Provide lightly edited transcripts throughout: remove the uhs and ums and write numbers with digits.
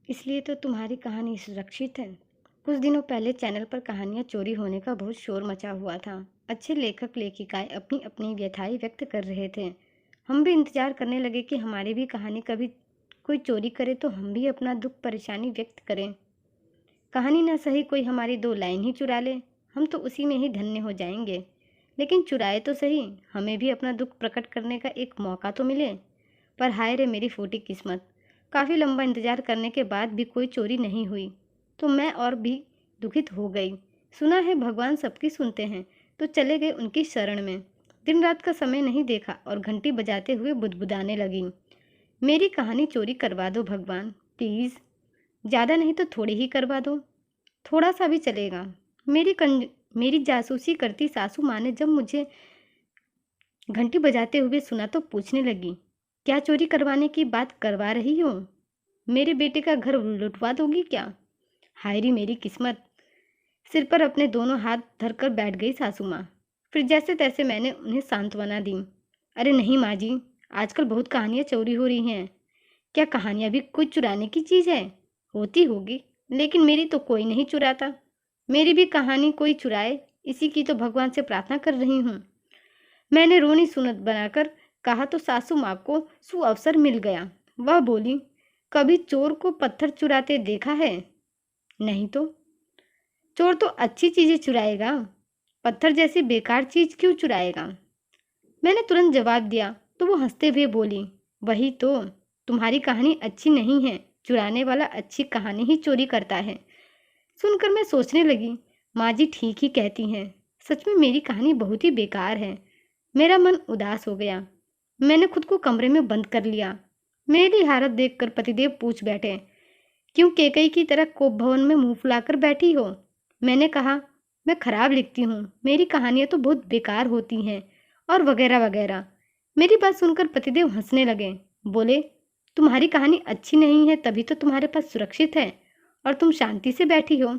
इसलिए तो तुम्हारी कहानी सुरक्षित है। कुछ दिनों पहले चैनल पर कहानियाँ चोरी होने का बहुत शोर मचा हुआ था। अच्छे लेखक लेखिकाएं अपनी अपनी व्यथाएं व्यक्त कर रहे थे। हम भी इंतजार करने लगे कि हमारी भी कहानी कभी कोई चोरी करे तो हम भी अपना दुख परेशानी व्यक्त करें। कहानी न सही कोई हमारी दो लाइन ही चुरा ले, हम तो उसी में ही धन्य हो जाएंगे। लेकिन चुराए तो सही, हमें भी अपना दुख प्रकट करने का एक मौका तो मिले। पर हाय रे मेरी फूटी किस्मत, काफ़ी लंबा इंतजार करने के बाद भी कोई चोरी नहीं हुई। तो मैं और भी दुखित हो गई। सुना है भगवान सबकी सुनते हैं, तो चले गए उनकी शरण में। दिन रात का समय नहीं देखा और घंटी बजाते हुए बुदबुदाने लगी, मेरी कहानी चोरी करवा दो भगवान, प्लीज़। ज़्यादा नहीं तो थोड़ी ही करवा दो, थोड़ा सा भी चलेगा। मेरी जासूसी करती सासू माँ ने जब मुझे घंटी बजाते हुए सुना तो पूछने लगी, क्या चोरी करवाने की बात करवा रही हो? मेरे बेटे का घर लुटवा दोगी क्या? हाय री मेरी किस्मत। सिर पर अपने दोनों हाथ धरकर बैठ गई सासू माँ। फिर जैसे तैसे मैंने उन्हें सांत्वना दी। अरे नहीं माँ जी, आजकल बहुत कहानियाँ चोरी हो रही हैं। क्या कहानियाँ भी कोई चुराने की चीज़ है? होती होगी, लेकिन मेरी तो कोई नहीं चुराता। मेरी भी कहानी कोई चुराए, इसी की तो भगवान से प्रार्थना कर रही हूँ। मैंने रोनी सुनत बनाकर कहा तो सासू माँ को सुअवसर मिल गया। वह बोली, कभी चोर को पत्थर चुराते देखा है? नहीं तो। चोर तो अच्छी चीजें चुराएगा, पत्थर जैसी बेकार चीज क्यों चुराएगा? मैंने तुरंत जवाब दिया तो वो हंसते हुए बोली, वही तो, तुम्हारी कहानी अच्छी नहीं है, चुराने वाला अच्छी कहानी ही चोरी करता है। सुनकर मैं सोचने लगी, माँ जी ठीक ही कहती हैं, सच में मेरी कहानी बहुत ही बेकार है। मेरा मन उदास हो गया। मैंने खुद को कमरे में बंद कर लिया। मेरी हालत देखकर पतिदेव पूछ बैठे, क्यों केकई की तरह कोप भवन में मुंह फुलाकर बैठी हो? मैंने कहा, मैं खराब लिखती हूँ, मेरी कहानियाँ तो बहुत बेकार होती हैं, और वगैरह वगैरह। मेरी बात सुनकर पतिदेव हंसने लगे। बोले, तुम्हारी कहानी अच्छी नहीं है तभी तो तुम्हारे पास सुरक्षित है और तुम शांति से बैठी हो,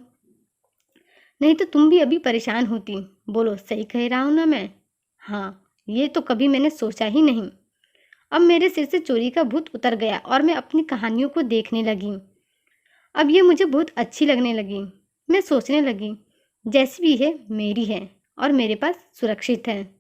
नहीं तो तुम भी अभी परेशान होती। बोलो सही कह रहा हूँ ना मैं? हाँ, ये तो कभी मैंने सोचा ही नहीं। अब मेरे सिर से चोरी का भूत उतर गया और मैं अपनी कहानियों को देखने लगी। अब ये मुझे बहुत अच्छी लगने लगी। मैं सोचने लगी, जैसी भी है मेरी है और मेरे पास सुरक्षित है।